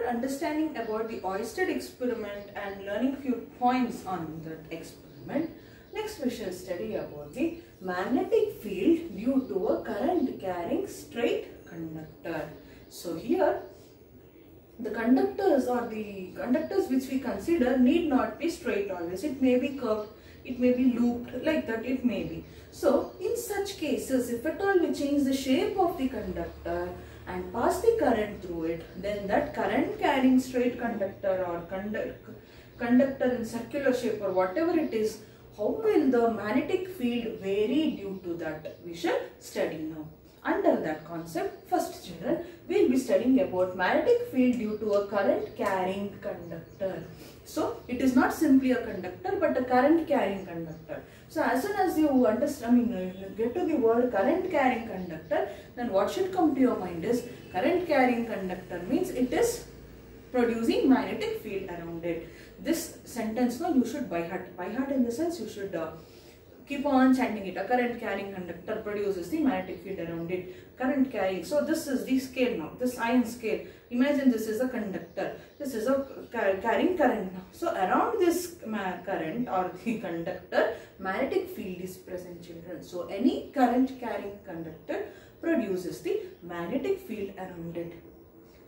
understanding about the Oersted experiment and learning few points on that experiment, next we shall study about the magnetic field due to a current carrying straight conductor. So here the conductors or the conductors which we consider need not be straight always. It may be curved, it may be looped, like that it may be. So in such cases, if at all we change the shape of the conductor and pass the current through it, then that current carrying straight conductor or conductor in circular shape or whatever it is, how will the magnetic field vary due to that? We shall study now. Under that concept, first children, we will be studying about magnetic field due to a current carrying conductor. So it is not simply a conductor but a current carrying conductor. So as soon as you understand, get to the word current carrying conductor, then what should come to your mind is current carrying conductor means it is producing magnetic field around it. This sentence, no, you should by heart. By heart in the sense you should keep on chanting it. A current carrying conductor produces the magnetic field around it. Current carrying. So this is the scale now. This iron scale. Imagine this is a conductor. This is a carrying current now. So around this current or the conductor, magnetic field is present, children. So any current carrying conductor produces the magnetic field around it.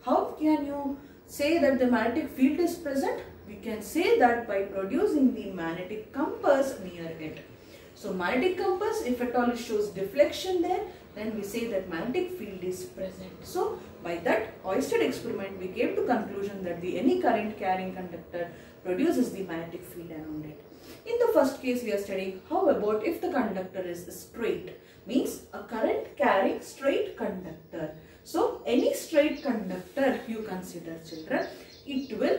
How can you say that the magnetic field is present? We can say that by producing the magnetic compass near it. So magnetic compass, if at all it shows deflection there, then we say that magnetic field is present. So by that Oersted experiment, we came to conclusion that any current carrying conductor produces the magnetic field around it. In the first case we are studying, how about if the conductor is straight, means a current carrying straight conductor. So any straight conductor you consider, children, it will,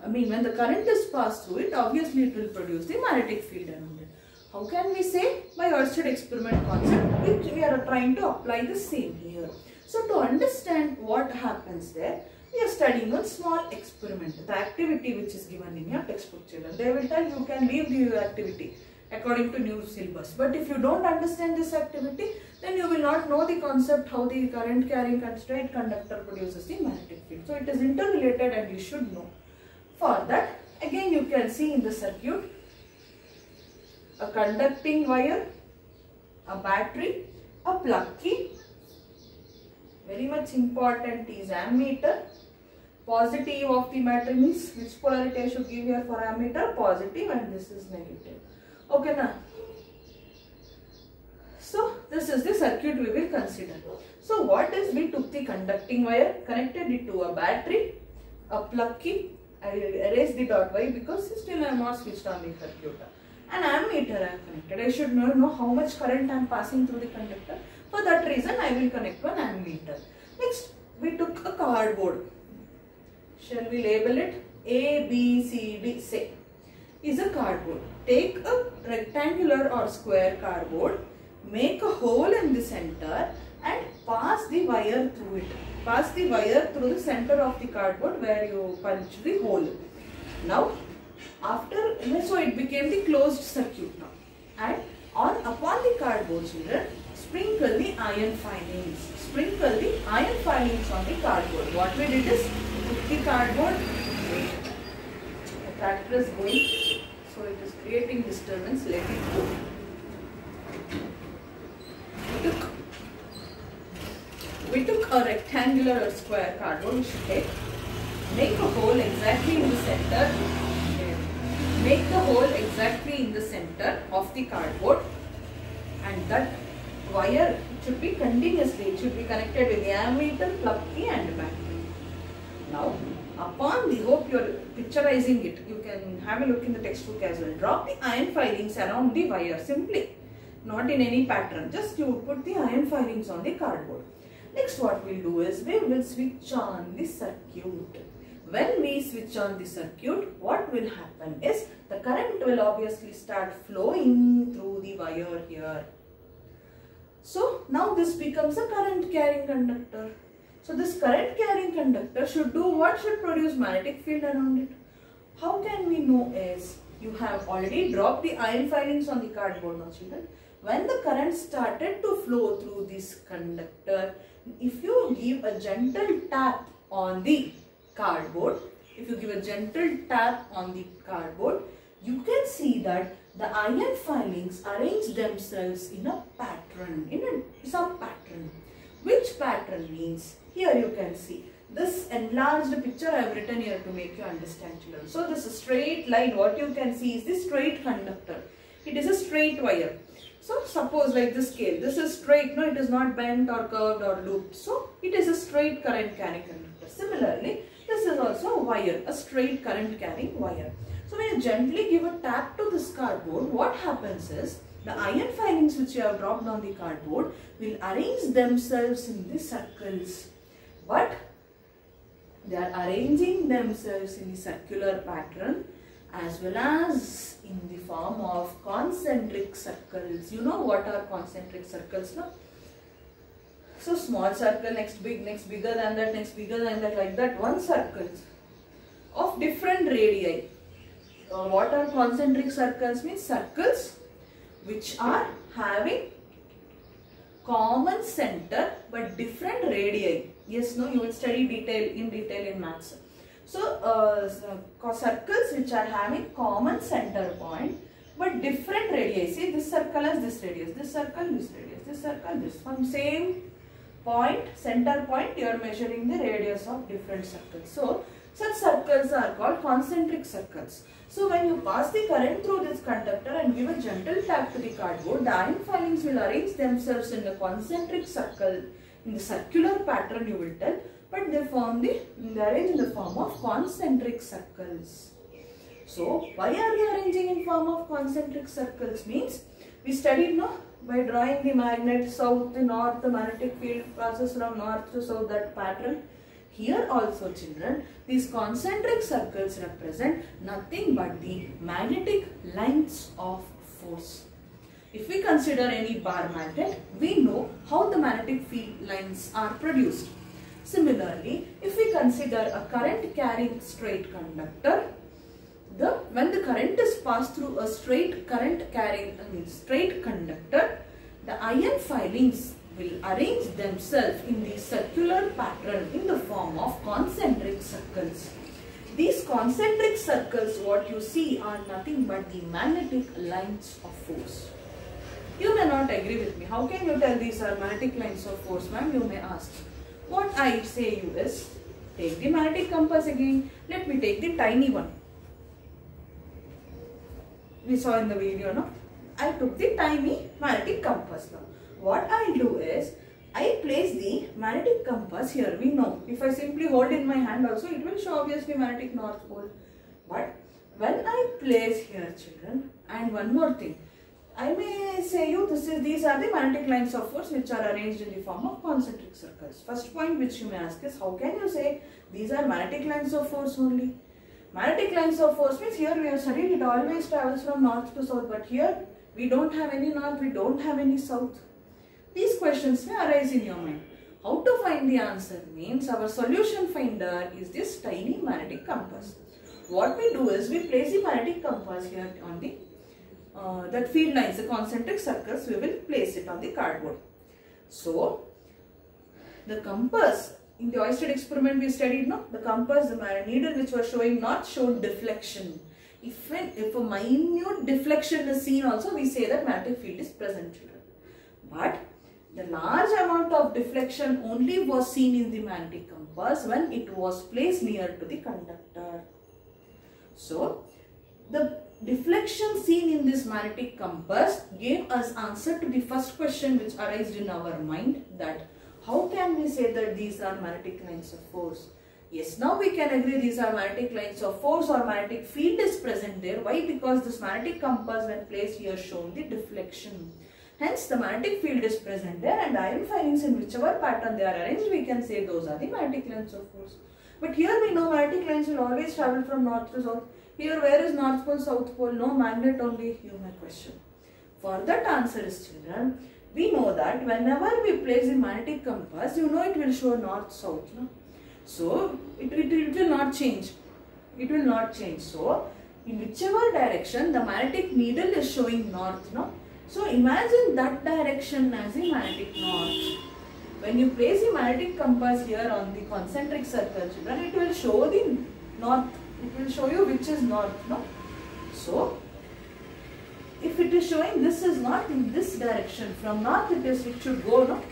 when the current is passed through it, obviously it will produce the magnetic field around it. How can we say? By Oersted experiment concept, which we are trying to apply the same here. So to understand what happens there, we are studying one small experiment, the activity which is given in your textbook, children. They will tell you can leave the activity according to new syllabus. But if you don't understand this activity, then you will not know the concept how the current carrying straight conductor produces the magnetic field. So it is interrelated and you should know. For that, again you can see in the circuit, a conducting wire, a battery, a plug key. Very much important is ammeter. Positive of the battery means which polarity I should give here for ammeter? Positive, and this is negative. Okay now. So this is the circuit we will consider. So what is, we took the conducting wire, connected it to a battery, a plug key. I will erase the dot y because still I am not switched on the circuit. An ammeter I have connected. I should know how much current I am passing through the conductor. For that reason I will connect one ammeter. Next we took a cardboard. Shall we label it? A, B, C, D, say is a cardboard. Take a rectangular or square cardboard, make a hole in the center and pass the wire through it. Pass the wire through the center of the cardboard where you punch the hole. Now so it became the closed circuit now. And upon the cardboard, children, sprinkle the iron filings. Sprinkle the iron filings on the cardboard. What we did is, put the cardboard, the tractor is going, so it is creating disturbance, let it go. We took a rectangular or square cardboard, we should take, make a hole exactly in the center. Make the hole exactly in the center of the cardboard, and that wire should be continuously, it should be connected with the ammeter, plug key and battery. Now upon the, hope you are picturizing it, you can have a look in the textbook as well. Drop the iron filings around the wire simply, not in any pattern, just you put the iron filings on the cardboard. Next what we will do is, we will switch on the circuit. When we switch on the circuit, what will happen is, the current will obviously start flowing through the wire here. So now this becomes a current carrying conductor. So this current carrying conductor should do what? Should produce magnetic field around it. How can we know is, you have already dropped the iron filings on the cardboard now, children. When the current started to flow through this conductor, if you give a gentle tap on the cardboard, if you give a gentle tap on the cardboard, you can see that the iron filings arrange themselves in a pattern, some pattern. Which pattern means? Here you can see this enlarged picture I have written here to make you understand, children. So this straight line, what you can see is the straight conductor. It is a straight wire. So suppose like this scale, this is straight, no, it is not bent or curved or looped. So it is a straight current carrying conductor. Similarly, this is also a wire, a straight current carrying wire. So when you gently give a tap to this cardboard, what happens is the iron filings which you have dropped on the cardboard will arrange themselves in the circles. But they are arranging themselves in the circular pattern as well as in the form of concentric circles. You know what are concentric circles, no? So small circle, next big, next bigger than that, next bigger than that, like that, one circle of different radii. What are concentric circles? Means circles which are having common center but different radii. Yes, no, you will study in detail in maths. So, circles which are having common center point but different radii. See, this circle has this radius, this circle, this radius, this circle, this. From same point, center point, you are measuring the radius of different circles. So, such circles are called concentric circles. So, when you pass the current through this conductor and give a gentle tap to the cardboard, the iron filings will arrange themselves in the concentric circle, in the circular pattern you will tell, but they arrange in the form of concentric circles. So, why are they arranging in form of concentric circles? Means, we studied, no, by drawing the magnet south to north, the magnetic field passes from north to south, that pattern. Here also, children, these concentric circles represent nothing but the magnetic lines of force. If we consider any bar magnet, we know how the magnetic field lines are produced. Similarly, if we consider a current carrying straight conductor, when the current is passed through a straight conductor, the iron filings will arrange themselves in the circular pattern in the form of concentric circles. These concentric circles, what you see, are nothing but the magnetic lines of force. You may not agree with me. How can you tell these are magnetic lines of force, ma'am? You may ask. What I say you is, take the magnetic compass again. Let me take the tiny one. We saw in the video, no? I took the tiny magnetic compass now. What I do is, I place the magnetic compass here. We know, if I simply hold in my hand also, it will show obviously magnetic north pole. But when I place here, children, and one more thing, I may say you, these are the magnetic lines of force which are arranged in the form of concentric circles. First point which you may ask is, how can you say these are magnetic lines of force only? Magnetic lines of force means here we have studied it always travels from north to south, but here we don't have any north, we don't have any south. These questions may arise in your mind. How to find the answer means our solution finder is this tiny magnetic compass. What we do is we place the magnetic compass here on the that field lines, the concentric circles, we will place it on the cardboard. So, the compass, in the Oersted experiment we studied, no? The compass, the needle which was showing north showed deflection. If a minute deflection is seen also, we say that magnetic field is present, children. But the large amount of deflection only was seen in the magnetic compass when it was placed near to the conductor. So, the deflection seen in this magnetic compass gave us answer to the first question which arose in our mind, that how can we say that these are magnetic lines of force? Yes, now we can agree these are magnetic lines of force or magnetic field is present there. Why? Because this magnetic compass when placed here shown the deflection. Hence the magnetic field is present there, and iron filings in whichever pattern they are arranged, we can say those are the magnetic lines of force. But here we know magnetic lines will always travel from north to south. Here where is north pole, south pole? No, magnet only, you may question. For that answer is, children, we know that whenever we place the magnetic compass, you know it will show north, south. No? So, it will not change. It will not change. So, in whichever direction the magnetic needle is showing north. No? So, imagine that direction as a magnetic north. when you place the magnetic compass here on the concentric circle, children, it will show the north. It will show you which is north, no? So, if it is showing this is north in this direction, from north it should go, no?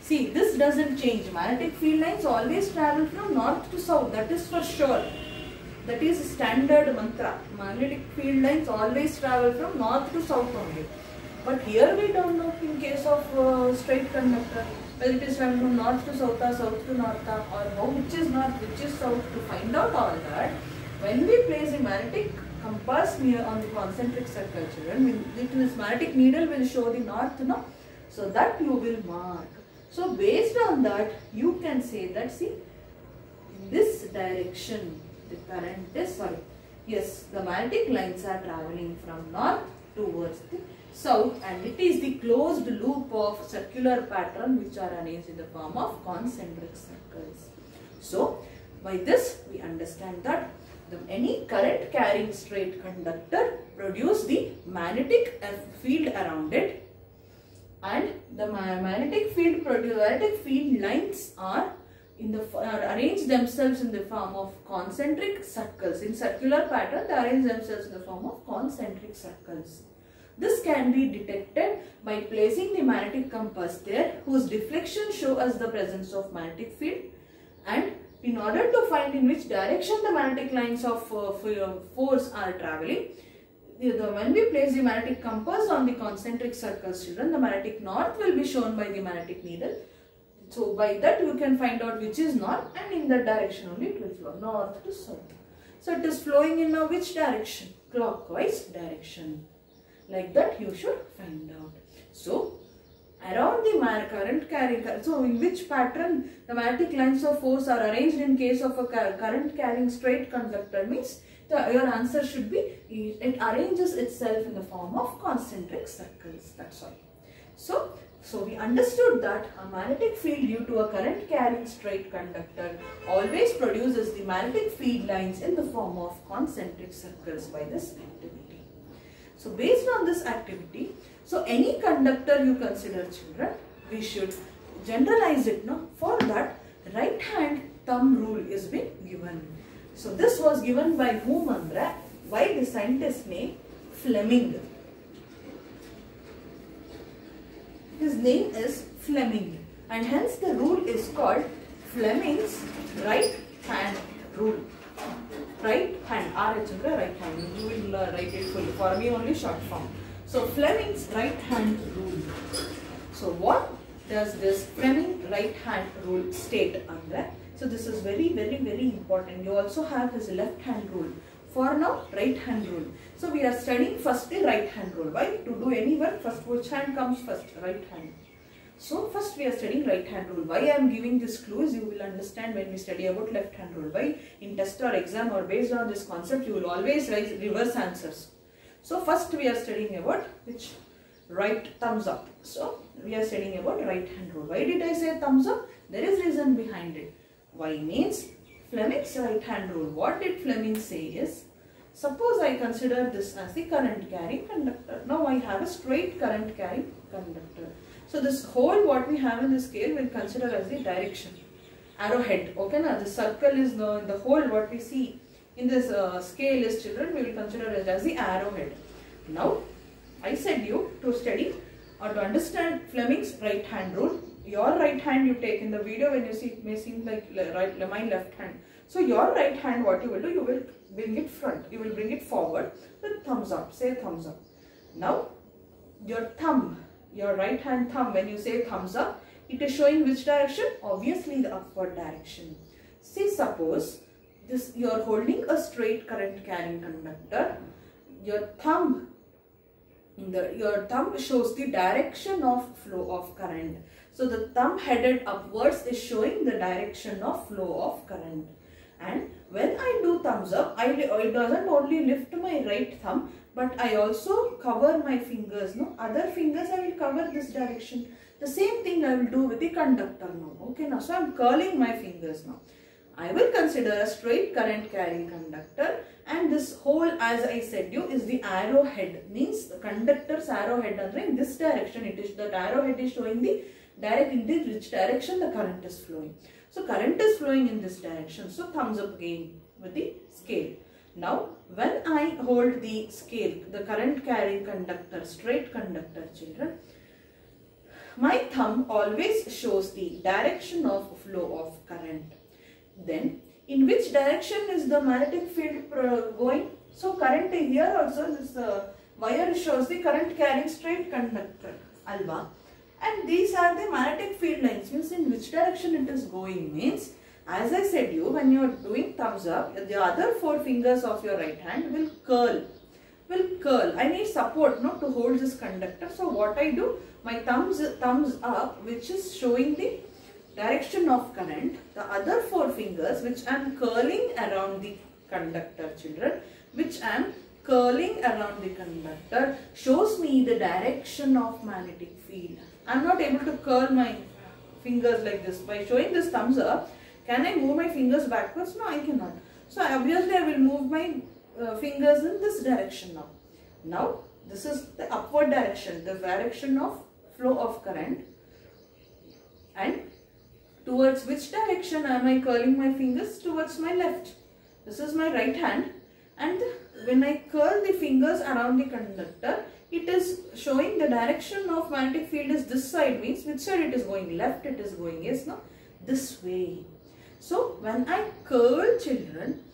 See, this doesn't change. Magnetic field lines always travel from north to south. That is for sure. That is standard mantra. Magnetic field lines always travel from north to south only. But here we don't know in case of straight conductor whether it is traveling from north to south or south to north or how, which is north, which is south. To find out all that, when we place a magnetic compass near on the concentric circle, children, this magnetic needle will show the north, no? So that you will mark. So based on that, you can say that, see, in this direction, the current is, yes, the magnetic lines are traveling from north towards the south, and it is the closed loop of circular pattern which are arranged in the form of concentric circles. So by this we understand that any current carrying straight conductor produce the magnetic field around it, and the magnetic field lines are arrange themselves in the form of concentric circles. In circular pattern, they arrange themselves in the form of concentric circles. This can be detected by placing the magnetic compass there, whose deflection show us the presence of magnetic field, and in order to find in which direction the magnetic lines of force are traveling, when we place the magnetic compass on the concentric circles, children, the magnetic north will be shown by the magnetic needle. So by that you can find out which is north, and in that direction only it will flow, north to south. So it is flowing in now which direction? Clockwise direction. Like that you should find out. So around the current carrying, so in which pattern the magnetic lines of force are arranged in case of a current carrying straight conductor means your answer should be, it arranges itself in the form of concentric circles. That's all. So we understood that a magnetic field due to a current carrying straight conductor always produces the magnetic field lines in the form of concentric circles by this activity. So based on this activity, so any conductor you consider, children, we should generalize it, no? For that, right hand thumb rule is being given. So this was given by whom, Andra? By the scientist named Fleming. His name is Fleming, and hence the rule is called Fleming's right hand rule. Right hand, RH, right hand. You will write it fully. For me only short form. So Fleming's right hand rule. So what does this Fleming right hand rule state, Andra? So this is very, very, very important. You also have his left hand rule. For now, right hand rule. So we are studying first the right hand rule. Why? To do any work, first which hand comes first? Right hand. So first we are studying right hand rule. Why I am giving this clues, you will understand when we study about left hand rule. Why? In test or exam or based on this concept, you will always write reverse answers. So first we are studying about which? Right thumbs up. So we are studying about right hand rule. Why did I say thumbs up? There is reason behind it. Why means Fleming's right hand rule. What did Fleming say is, suppose I consider this as the current carrying conductor. Now I have a straight current carrying conductor. So this whole what we have in this scale will consider as the direction. Arrowhead. Okay, now the circle is the whole what we see in this scale is, children, we will consider it as the arrowhead. Now I said you to study or to understand Fleming's right hand rule. Your right hand you take in the video, when you see it may seem like my left hand. So your right hand, what you will do, you will bring it front, you will bring it forward with thumbs up, say thumbs up. Now your thumb, your right hand thumb, when you say thumbs up, it is showing which direction? Obviously the upward direction. See, suppose this you are holding a straight current carrying conductor, your thumb shows the direction of flow of current. So the thumb headed upwards is showing the direction of flow of current. And when I do thumbs up, it doesn't only lift my right thumb, but I also cover my fingers. No, other fingers I will cover this direction. The same thing I will do with the conductor now. Okay, now so I am curling my fingers now. I will consider a straight current carrying conductor, and this whole, as I said you, is the arrowhead. Means the conductor's arrowhead in this direction. It is that arrowhead is showing the in which direction the current is flowing. So current is flowing in this direction. So thumbs up again with the scale. Now when I hold the scale, the current carrying conductor, straight conductor, children, my thumb always shows the direction of flow of current. Then in which direction is the magnetic field going? So current here also, this wire shows the current carrying straight conductor, alva. And these are the magnetic field lines, means in which direction it is going, means as I said you, when you are doing thumbs up, the other 4 fingers of your right hand will curl. I need support to hold this conductor. So what I do, my thumbs up, which is showing the direction of current, the other 4 fingers which I am curling around the conductor, children, which I am curling around the conductor, shows me the direction of magnetic field. I am not able to curl my fingers like this. By showing this thumbs up, can I move my fingers backwards? No, I cannot. So obviously I will move my fingers in this direction now. Now this is the upward direction, the direction of flow of current. And towards which direction am I curling my fingers? Towards my left. This is my right hand, and when I curl the fingers around the conductor, it is showing the direction of magnetic field is this side, means which side it is going? Left it is going, yes, no? This way. So when I curl, children,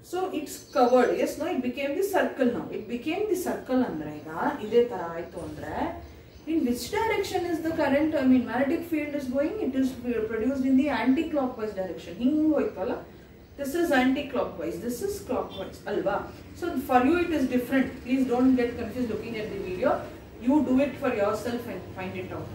so it's covered, yes, no? It became the circle now. It became the circle andrega. In which direction is the current, magnetic field is going? It is produced in the anti-clockwise direction. This is anti-clockwise, this is clockwise, alva. So for you it is different. Please don't get confused looking at the video. You do it for yourself and find it out.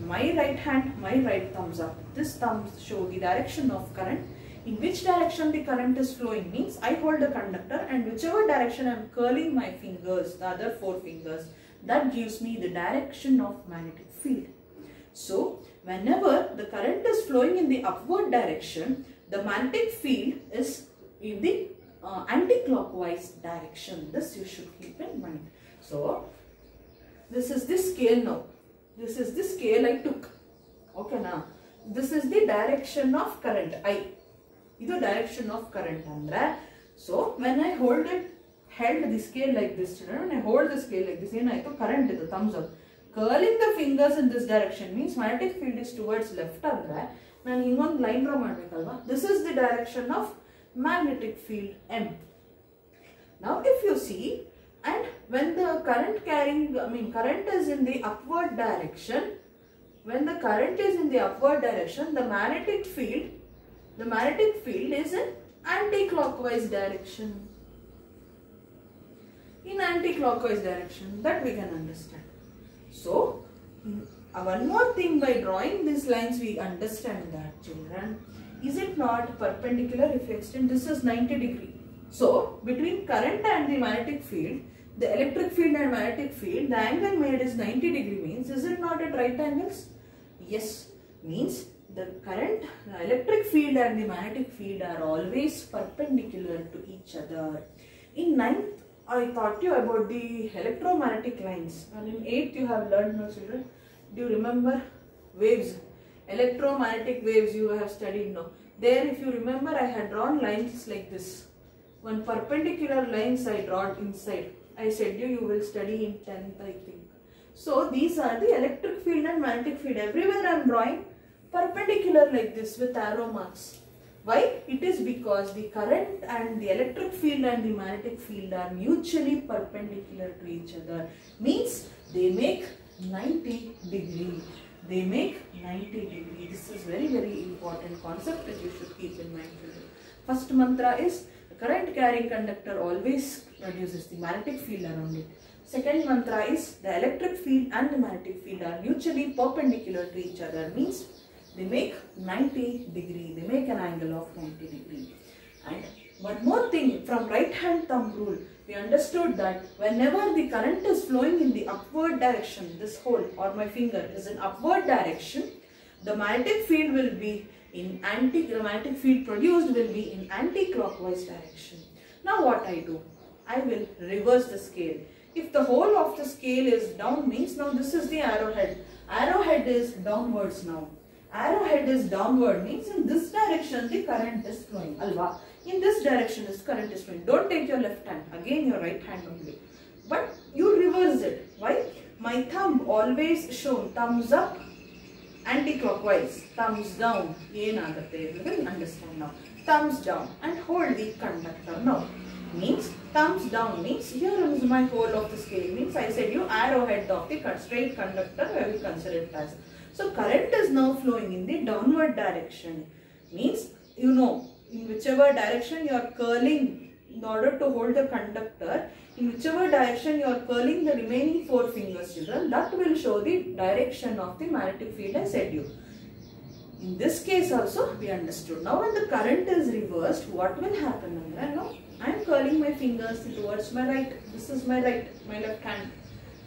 My right hand, my right thumbs up. This thumbs show the direction of current. In which direction the current is flowing means I hold the conductor, and whichever direction I am curling my fingers, the other 4 fingers, that gives me the direction of magnetic field. So whenever the current is flowing in the upward direction, the magnetic field is in the anti-clockwise direction. This you should keep in mind. So this is the scale now. This is the scale I took. Okay now. This is the direction of current. This is direction of current. So when I held the scale like this, children, when I hold the scale like this, current is the thumbs up. Curling the fingers in this direction means magnetic field is towards left. This is the direction of magnetic field M. Now if you see, and when the current is in the upward direction, when the current is in the upward direction, the magnetic field is in anti-clockwise direction. In anti-clockwise direction, that we can understand. So one more thing, by drawing these lines we understand that, children, is it not perpendicular if you extend? This is 90 degree. So between current and the magnetic field, the electric field and magnetic field, the angle made is 90 degree, means is it not at right angles? Yes, means the current, the electric field and the magnetic field are always perpendicular to each other. In 9th, I taught you about the electromagnetic lines, and in 8th you have learned, no children? Do you remember waves? Electromagnetic waves you have studied now. There if you remember, I had drawn lines like this. One perpendicular lines I drawn inside. I said you will study in 10th, I think. So these are the electric field and magnetic field. Everywhere I am drawing perpendicular like this with arrow marks. Why? It is because the current and the electric field and the magnetic field are mutually perpendicular to each other. Means they make 90 degree. They make 90 degree. This is very, very important concept that you should keep in mind. First mantra is the current carrying conductor always produces the magnetic field around it. Second mantra is the electric field and the magnetic field are mutually perpendicular to each other. Means they make 90 degree. They make an angle of 90 degree. And one more thing, from right hand thumb rule, we understood that whenever the current is flowing in the upward direction, this hole or my finger is in upward direction, the magnetic field will be in the magnetic field produced will be in anti-clockwise direction. Now what I do? I will reverse the scale. if the whole of the scale is down means now this is the arrowhead. Arrowhead is downwards now. Arrowhead is downward means in this direction the current is flowing. Alva. In this direction this current is flowing. Don't take your left hand. Again your right hand only. But you reverse it. Why? My thumb always shown thumbs up, anti-clockwise, thumbs down. Understand now. Thumbs down and hold the conductor now. Means thumbs down means here is my whole of the scale. Means I said you arrowhead of the straight conductor I will consider it as. So current is now flowing in the downward direction. Means you know in whichever direction you are curling in order to hold the conductor, in whichever direction you are curling the remaining 4 fingers, children, that will show the direction of the magnetic field I said you. In this case also we understood. Now when the current is reversed, what will happen? Now I am curling my fingers towards my right. This is my my left hand,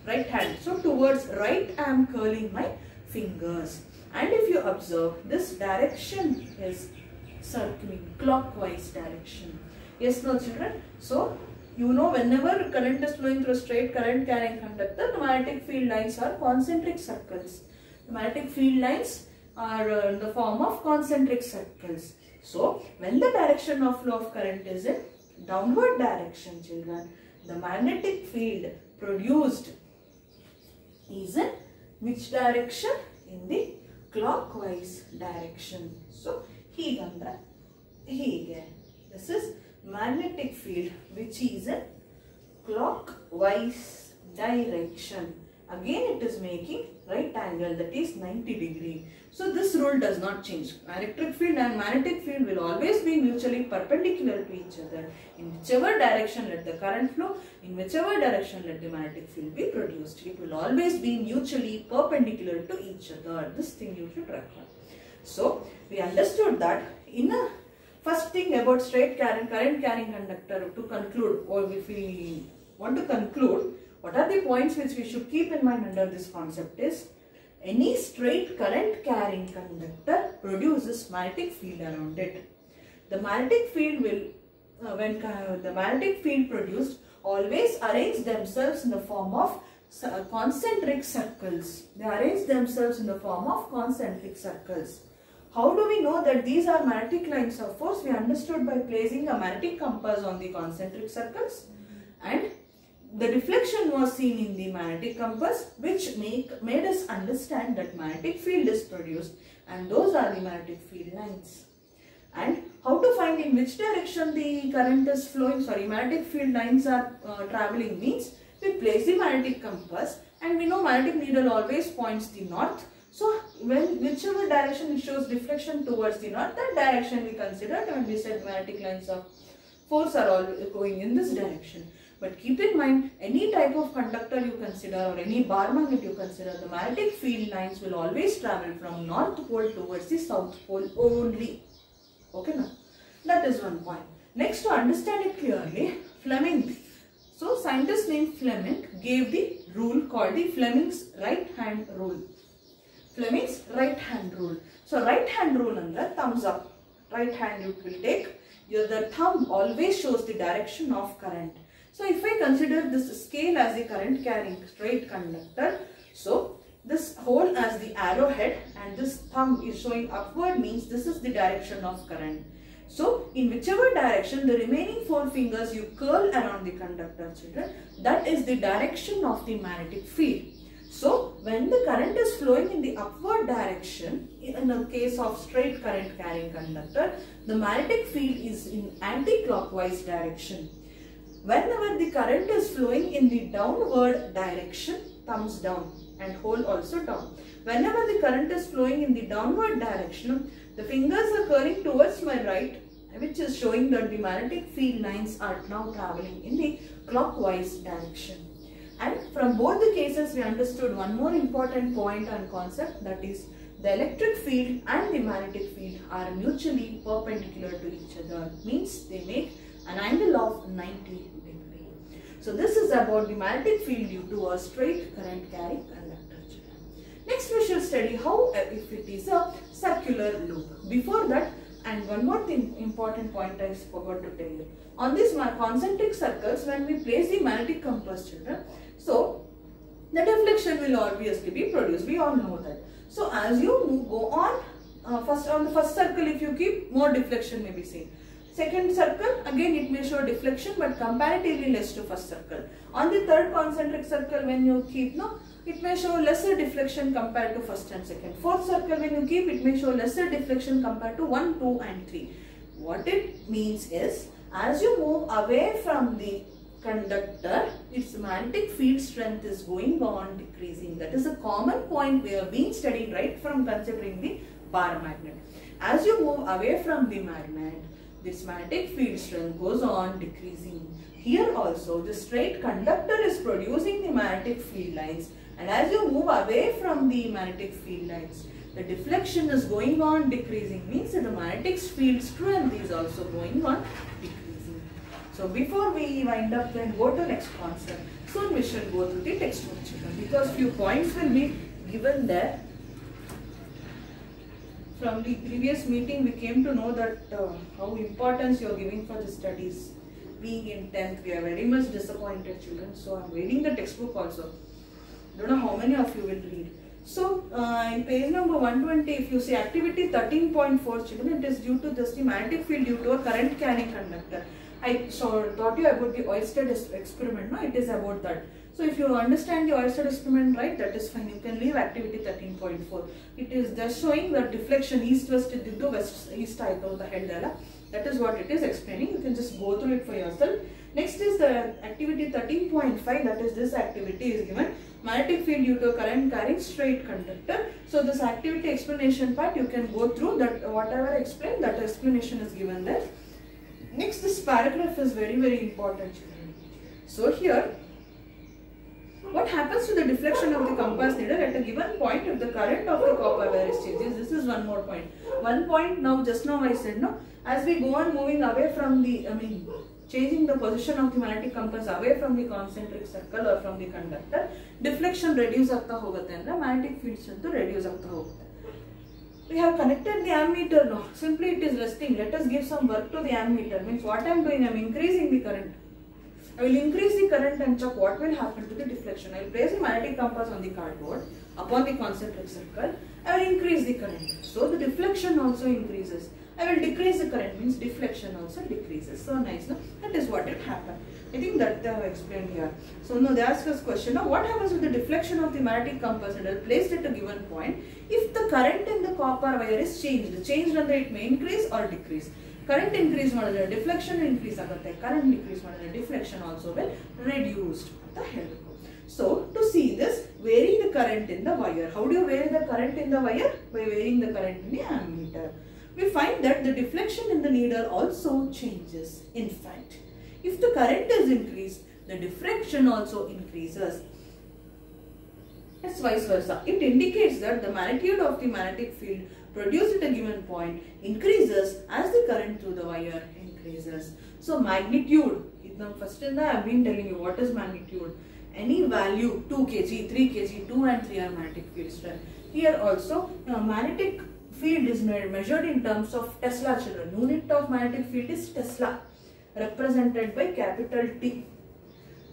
right hand. So towards right I am curling my fingers. And if you observe, this direction is circling clockwise direction. Yes, no children? So you know whenever current is flowing through a straight current carrying conductor, the magnetic field lines are concentric circles. The magnetic field lines are in the form of concentric circles. So when the direction of flow of current is in downward direction, children, the magnetic field produced is in which direction? In the clockwise direction. So this is magnetic field which is in clockwise direction. Again it is making right angle, that is 90 degree. So this rule does not change. Electric field and magnetic field will always be mutually perpendicular to each other. In whichever direction let the current flow, in whichever direction let the magnetic field be produced. It will always be mutually perpendicular to each other. This thing you should record. So we understood that in a first thing about straight current carrying conductor, to conclude, or if we want to conclude, what are the points which we should keep in mind under this concept is, any straight current carrying conductor produces magnetic field around it. The magnetic field will, when the magnetic field produced, always arrange themselves in the form of concentric circles. They arrange themselves in the form of concentric circles. How do we know that these are magnetic lines of force? We understood by placing a magnetic compass on the concentric circles, and the reflection was seen in the magnetic compass, which made us understand that magnetic field is produced, and those are the magnetic field lines. And how to find in which direction the current is flowing, magnetic field lines are traveling means, we place the magnetic compass and we know magnetic needle always points the north. So whichever direction it shows deflection towards the north, that direction we considered when we said magnetic lines of force are all going in this direction. But keep in mind, any type of conductor you consider or any bar magnet you consider, the magnetic field lines will always travel from north pole towards the south pole only. Okay now? That is one point. Next, to understand it clearly, Fleming. So scientist named Fleming gave the rule called the Fleming's right hand rule. Fleming's right hand rule. So right hand rule under thumbs up. Right hand you will take. The thumb always shows the direction of current. So if I consider this scale as the current carrying straight conductor, so this hole as the arrowhead and this thumb is showing upward means this is the direction of current. So in whichever direction the remaining 4 fingers you curl around the conductor, children, that is the direction of the magnetic field. So when the current is flowing in the upward direction, in the case of straight current carrying conductor, the magnetic field is in anti-clockwise direction. Whenever the current is flowing in the downward direction, thumbs down and hole also down. Whenever the current is flowing in the downward direction, the fingers are curling towards my right, which is showing that the magnetic field lines are now traveling in the clockwise direction. And from both the cases, we understood one more important point and concept, that is the electric field and the magnetic field are mutually perpendicular to each other. Means they make an angle of 90 degree. So this is about the magnetic field due to a straight current carrying conductor. Next we shall study how if it is a circular loop. Before that, And one more thing, important point I forgot to tell you. On these concentric circles, when we place the magnetic compass, children, so the deflection will obviously be produced. We all know that. So as you go on, on the first circle, if you keep, more deflection may be seen. Second circle, again it may show deflection, but comparatively less to first circle. On the third concentric circle, when you keep, no, it may show lesser deflection compared to first and second. Fourth circle, when you keep, it may show lesser deflection compared to 1, 2 and 3. What it means is, as you move away from the conductor, its magnetic field strength is going on decreasing. That is a common point we have been studying right from considering the bar magnet. As you move away from the magnet, this magnetic field strength goes on decreasing. Here also, the straight conductor is producing the magnetic field lines, and as you move away from the magnetic field lines, the deflection is going on decreasing, means that the magnetic field strength is also going on decreasing. So before we wind up and go to next concept, soon we shall go through the textbook, children, because few points will be given there. From the previous meeting, we came to know that how importance you are giving for the studies. Being in 10th, we are very much disappointed, children. So I am reading the textbook also. Don't know how many of you will read. So in page number 120, if you see activity 13.4, children, it is due to just the magnetic field due to a current carrying conductor. I taught you about the Oersted experiment, no? It is about that. So if you understand the Oersted experiment, right, that is fine. You can leave activity 13.4. It is just showing that deflection east-west to west-east ಆಯ್ತು ಅಂತ ಹೇಳಿದಲ್ಲ. That is what it is explaining. You can just go through it for yourself. Next is the activity 13.5. That is, this activity is given magnetic field due to a current carrying straight conductor. So this activity explanation part you can go through. That whatever explained, that explanation is given there. Next, this paragraph is very, very important, children. So here, what happens to the deflection of the compass needle at a given point if the current of the copper wire is changes? This is one more point. One point now, just now I said, no, as we go on moving away from the, changing the position of the magnetic compass away from the concentric circle or from the conductor, deflection reduce ಆಗ್ತಾ ಹೋಗುತ್ತೆ ಅಂದ್ರೆ magnetic field strength reduce ಆಗ್ತಾ ಹೋಗುತ್ತೆ. We have connected the ammeter now. Simply it is resting. Let us give some work to the ammeter. Means what I am doing, I am increasing the current. I will increase the current and check what will happen to the deflection. I will place the magnetic compass on the cardboard upon the concentric circle. I will increase the current. So the deflection also increases. I will decrease the current, means deflection also decreases. So nice, no? That is what it happened. I think that they have explained here. So now they ask us question, now what happens with the deflection of the magnetic compass needle placed at a given point if the current in the copper wire is changed? Changed under it may increase or decrease. Current increase ಮಾಡಿದ್ರೆ deflection increase ಆಗುತ್ತೆ. Current decrease ಮಾಡಿದ್ರೆ deflection also will reduced ಅಂತ ಹೇಳಬೇಕು. So to see this, vary the current in the wire. How do you vary the current in the wire? By varying the current in the ammeter. We find that the deflection in the needle also changes. In fact, if the current is increased, the deflection also increases. It's vice versa. It indicates that the magnitude of the magnetic field produced at a given point increases as the current through the wire increases. So magnitude, first in the I have been telling you what is magnitude. Any value 2 kg, 3 kg, 2 and 3 are magnetic field strength. Here also magnetic field is measured in terms of Tesla, children. Unit of magnetic field is Tesla, represented by capital T.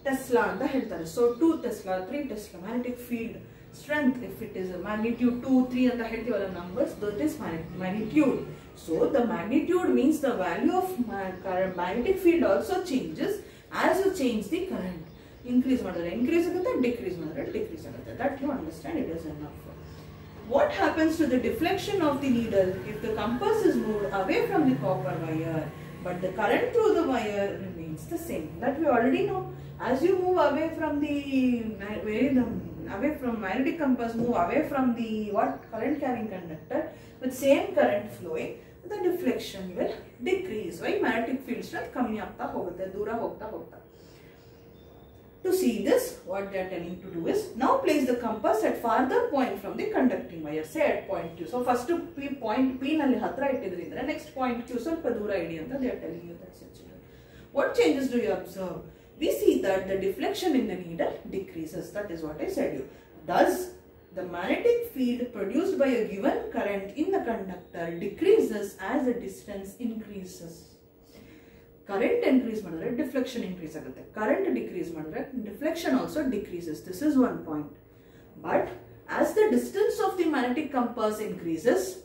Tesla anta heltare. So 2 Tesla, 3 Tesla, magnetic field strength, if it is a magnitude 2, 3 anta heltivalla numbers, that is magnitude. So the magnitude means the value of magnetic field also changes as you change the current. Increase madare increase agutte, decrease madare decrease agutte. That you understand, it is enough. What happens to the deflection of the needle if the compass is moved away from the copper wire but the current through the wire remains the same? That we already know. As you move away from the magnetic compass, move away from the current carrying conductor with same current flowing, the deflection will decrease. Why? Magnetic field strength ಕಮ್ಮಿ ಆಗ್ತಾ ಹೋಗುತ್ತೆ, ದೂರ ಹೋಗ್ತಾ ಹೋಗ್ತಾ. To see this, what they are telling to do is, now place the compass at farther point from the conducting wire, say at point Q. So first point P nalli hatra ittidrindra next point Q ಸ್ವಲ್ಪ ದೂರ ಇಡಿ ಅಂತ they are telling you. That's it, children. What changes do you observe? We see that the deflection in the needle decreases. That is what I said you. Thus, the magnetic field produced by a given current in the conductor decreases as the distance increases. Current increase madre deflection increase agutte. Current decrease madre deflection also decreases. This is one point. But as the distance of the magnetic compass increases,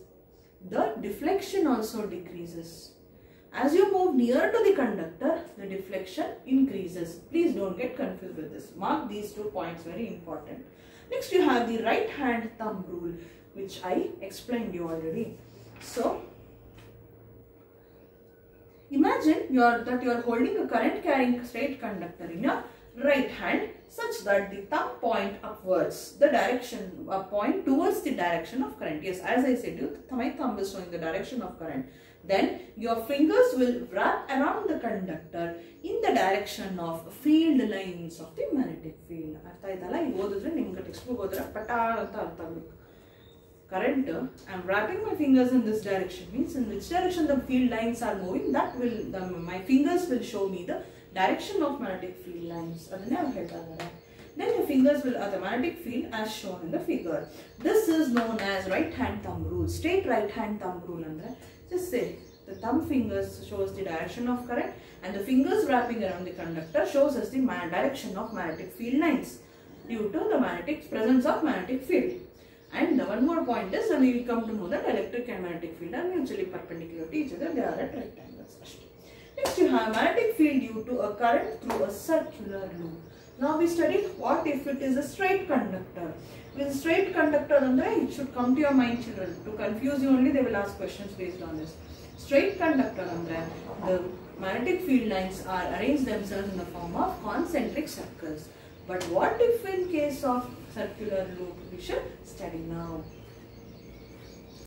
the deflection also decreases. As you move nearer to the conductor, the deflection increases. Please don't get confused with this. Mark these 2 points, very important. Next you have the right hand thumb rule, which I explained you already. So, imagine you are holding a current carrying straight conductor in your right hand such that the thumb point upwards, the direction, point towards the direction of current. Yes, as I said, my thumb is showing the direction of current. Then your fingers will wrap around the conductor in the direction of field lines of the magnetic field. Current, I am wrapping my fingers in this direction, means in which direction the field lines are moving, that will, my fingers will show me the direction of magnetic field lines. Then your fingers will, the magnetic field as shown in the figure. This is known as right hand thumb rule, straight right hand thumb rule. Just say the thumb fingers shows the direction of current and the fingers wrapping around the conductor shows us the direction of magnetic field lines due to the presence of magnetic field. And one more point is, we will come to know that electric and magnetic field are mutually perpendicular to each other. They are at right angles. Next you have magnetic field due to a current through a circular loop. Now we studied what if it is a straight conductor. With a straight conductor, it should come to your mind, children. To confuse you only, they will ask questions based on this. Straight conductor, the magnetic field lines are arranged themselves in the form of concentric circles. But what if in case of circular loop? We should study now.